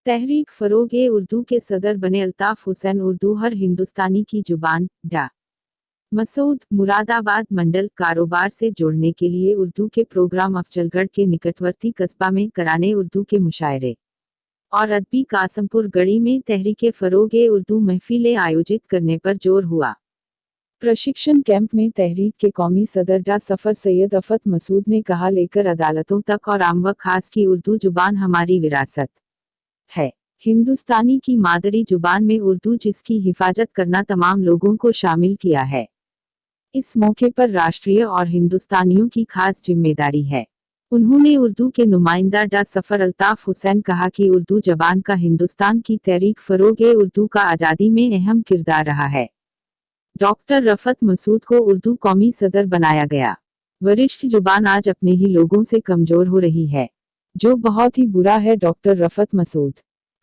तहरीक फरोग-ए-उर्दू के सदर बने अल्ताफ हुसैन। उर्दू हर हिंदुस्तानी की जुबान। डा मसूद, मुरादाबाद मंडल कारोबार से जोड़ने के लिए उर्दू के प्रोग्राम अफजलगढ़ के निकटवर्ती कस्बा में कराने उर्दू के मुशायरे और अदबी कासमपुर गढ़ी में तहरीके फरोग-ए-उर्दू महफिलें आयोजित करने पर जोर हुआ। प्रशिक्षण कैंप में तहरीक के कौमी सदर डा सफर सैयद अफत मसूद ने कहा, लेकर अदालतों तक और आम व खास की उर्दू जुबान हमारी विरासत है। हिंदुस्तानी की मादरी जुबान में उर्दू, जिसकी हिफाजत करना तमाम लोगों को शामिल किया है। इस मौके पर राष्ट्रीय और हिंदुस्तानियों की खास जिम्मेदारी है। उन्होंने उर्दू के नुमाइंदा डा सफर अल्ताफ हुसैन कहा कि उर्दू जबान का हिंदुस्तान की तहरीक फरोग-ए-उर्दू का आज़ादी में अहम किरदार रहा है। डॉक्टर रफत मसूद को उर्दू कौमी सदर बनाया गया। वरिष्ठ जुबान आज अपने ही लोगों से कमजोर हो रही है, जो बहुत ही बुरा है। डॉक्टर रफत मसूद,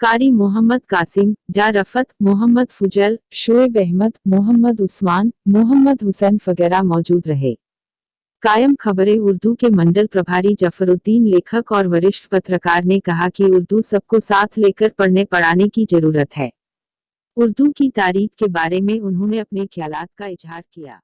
कारी मोहम्मद कासिम, डा रफत, मोहम्मद फुजल, शोएब अहमद, मोहम्मद उस्मान, मोहम्मद हुसैन वगैरह मौजूद रहे। कायम खबरें उर्दू के मंडल प्रभारी जफरुद्दीन, लेखक और वरिष्ठ पत्रकार ने कहा कि उर्दू सबको साथ लेकर पढ़ने पढ़ाने की जरूरत है। उर्दू की तारीख के बारे में उन्होंने अपने ख्यालात का इजहार किया।